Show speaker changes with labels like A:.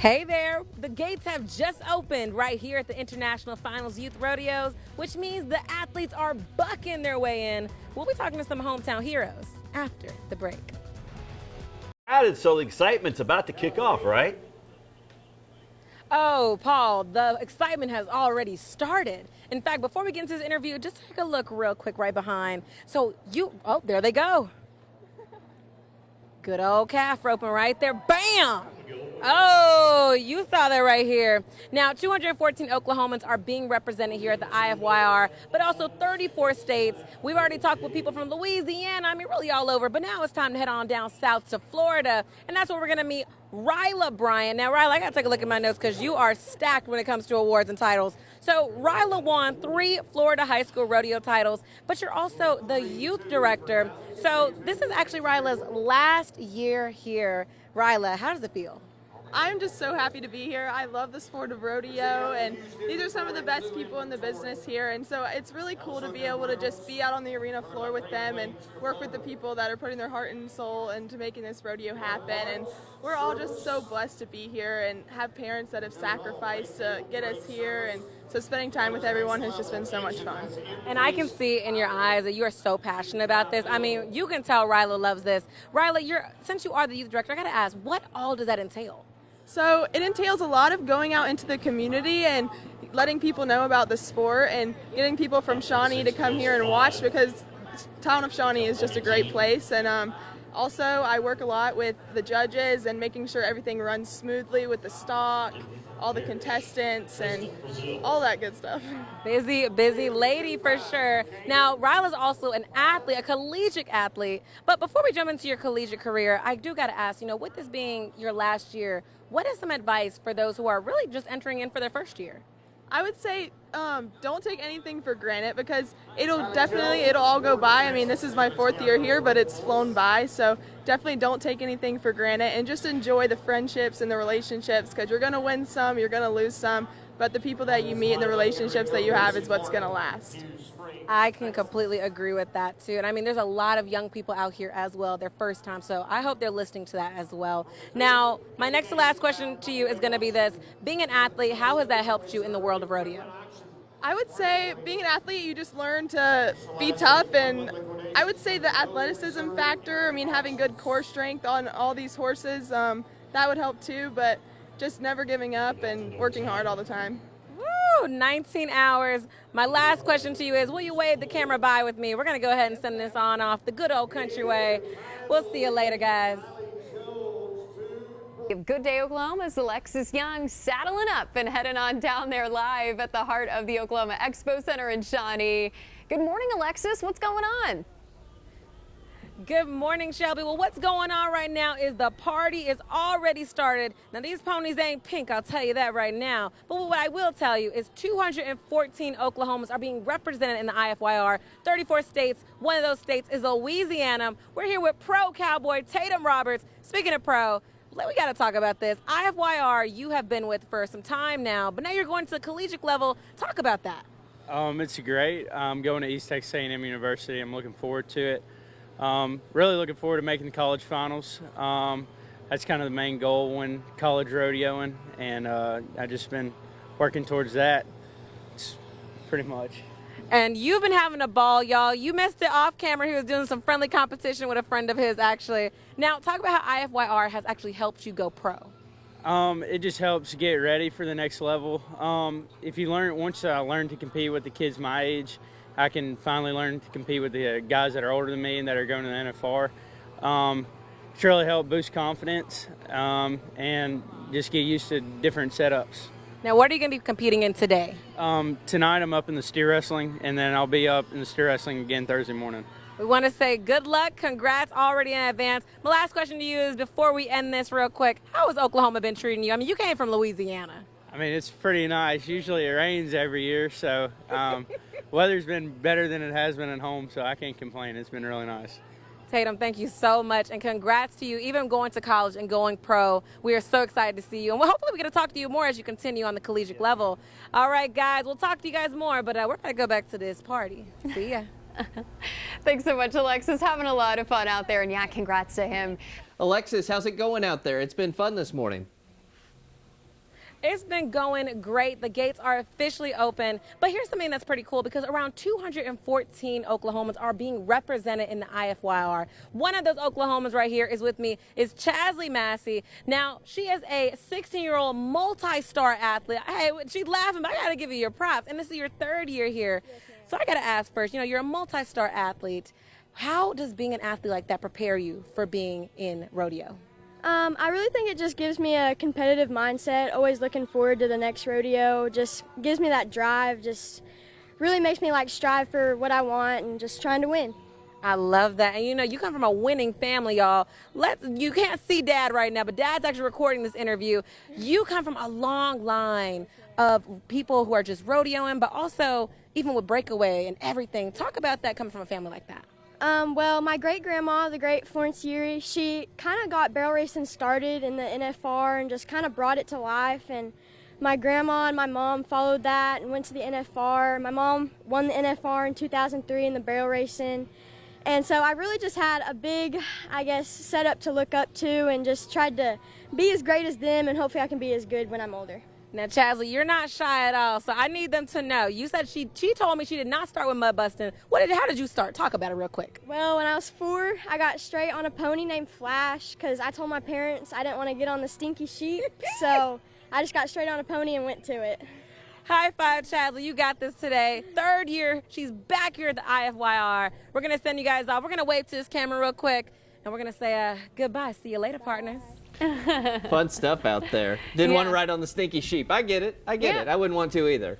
A: Hey there, the gates have just opened right here at the International Finals Youth Rodeos, which means the athletes are bucking their way in. We'll be talking to some hometown heroes after the break.
B: Added, so the excitement's about to kick off, right?
A: Oh, Paul, the excitement has already started. In fact, before we get into this interview, just take a look real quick right behind. Oh, there they go. Good old calf roping right there. Bam! Oh, you saw that right here. Now, 214 Oklahomans are being represented here at the IFYR, but also 34 states. We've already talked with people from Louisiana, really all over, but now it's time to head on down south to Florida, and that's where we're going to meet Ryla Bryant. Now, Ryla, I got to take a look at my notes because you are stacked when it comes to awards and titles. So, Ryla won 3 Florida high school rodeo titles, but you're also the youth director. So, this is actually Ryla's last year here. Ryla, how does it feel?
C: I'm just so happy to be here. I love the sport of rodeo, and these are some of the best people in the business here, and so it's really cool to be able to just be out on the arena floor with them and work with the people that are putting their heart and soul into making this rodeo happen. And we're all just so blessed to be here and have parents that have sacrificed to get us here, and so spending time with everyone has just been so much fun.
A: And I can see in your eyes that you are so passionate about this. You can tell Ryla loves this. Ryla, since you are the youth director, I got to ask, what all does that entail?
C: So it entails a lot of going out into the community and letting people know about the sport and getting people from Shawnee to come here and watch, because the town of Shawnee is just a great place. And also I work a lot with the judges and making sure everything runs smoothly with the stock, all the contestants, and all that good stuff.
A: Busy lady for sure. Now, Ryla's also an athlete, a collegiate athlete. But before we jump into your collegiate career, I do got to ask, with this being your last year, what is some advice for those who are really just entering in for their first year?
C: I would say don't take anything for granted, because it'll all go by. This is my 4th year here, but it's flown by, so definitely don't take anything for granted and just enjoy the friendships and the relationships, because you're going to win some, you're going to lose some, but the people that you meet and the relationships that you have is what's going to last.
A: I can completely agree with that too. And there's a lot of young people out here as well, their first time, so I hope they're listening to that as well. Now, my next to last question to you is going to be this. Being an athlete, how has that helped you in the world of rodeo?
C: I would say being an athlete, you just learn to be tough, and I would say the athleticism factor, having good core strength on all these horses, that would help too, but just never giving up and working hard all the time.
A: Woo, 19 hours. My last question to you is, will you wave the camera by with me? We're going to go ahead and send this on off the good old country way. We'll see you later, guys.
D: Good Day Oklahoma's Alexis Young saddling up and heading on down there live at the heart of the Oklahoma Expo Center in Shawnee. Good morning, Alexis. What's going on?
A: Good morning, Shelby. Well, what's going on right now is the party is already started. Now, these ponies ain't pink, I'll tell you that right now. But what I will tell you is 214 Oklahomans are being represented in the IFYR, 34 states. One of those states is Louisiana. We're here with pro cowboy Tatum Roberts. Speaking of pro, we got to talk about this. IFYR, you have been with for some time now, but now you're going to the collegiate level. Talk about that.
E: It's great. I'm going to East Texas A&M University. I'm looking forward to it. Really looking forward to making the college finals. That's kind of the main goal when college rodeoing, and I've just been working towards that. It's pretty much.
A: And you've been having a ball, y'all. You missed it off camera. He was doing some friendly competition with a friend of his, actually. Now, talk about how IFYR has actually helped you go pro.
E: It just helps get ready for the next level. Once I learn to compete with the kids my age, I can finally learn to compete with the guys that are older than me and that are going to the NFR. It's really helped boost confidence and just get used to different setups.
A: Now, what are you going to be competing in today?
E: Tonight I'm up in the steer wrestling, and then I'll be up in the steer wrestling again Thursday morning.
A: We want to say good luck, congrats already in advance. My last question to you is, before we end this real quick, how has Oklahoma been treating you? You came from Louisiana.
E: It's pretty nice. Usually it rains every year, so weather's been better than it has been at home, so I can't complain. It's been really nice.
A: Tatum, thank you so much, and congrats to you, even going to college and going pro. We are so excited to see you, and hopefully we get to talk to you more as you continue on the collegiate level. All right, guys, we'll talk to you guys more, but we're going to go back to this party. See ya.
D: Thanks so much, Alexis. Having a lot of fun out there, and yeah, congrats to him.
F: Alexis, how's it going out there? It's been fun this morning.
A: It's been going great. The gates are officially open. But here's something that's pretty cool because around 214 Oklahomans are being represented in the IFYR. One of those Oklahomans right here is with me is Chasley Massey. Now, she is a 16-year-old multi-star athlete. Hey, she's laughing, but I got to give you your props. And this is your third year here. So I got to ask first, you're a multi-star athlete. How does being an athlete like that prepare you for being in rodeo?
F: I really think it just gives me a competitive mindset, always looking forward to the next rodeo, just gives me that drive, just really makes me strive for what I want and just trying to win.
A: I love that. And you come from a winning family, y'all. You can't see Dad right now, but Dad's actually recording this interview. You come from a long line of people who are just rodeoing, but also even with breakaway and everything. Talk about that coming from a family like that.
F: Well, my great-grandma, the great Florence Urey, she kind of got barrel racing started in the NFR and just kind of brought it to life. And my grandma and my mom followed that and went to the NFR. My mom won the NFR in 2003 in the barrel racing. And so I really just had a big, setup to look up to and just tried to be as great as them, and hopefully I can be as good when I'm older.
A: Now, Chasley, you're not shy at all, so I need them to know. You said she told me she did not start with mud busting. How did you start? Talk about it real quick.
F: Well, when I was 4, I got straight on a pony named Flash because I told my parents I didn't want to get on the stinky sheep, so I just got straight on a pony and went to it.
A: High five, Chasley. You got this today. Third year. She's back here at the IFYR. We're going to send you guys off. We're going to wave to this camera real quick, and we're going to say goodbye. See you later, partners.
G: Fun stuff out there. Didn't want to ride on the stinky sheep. I get it. I wouldn't want to either.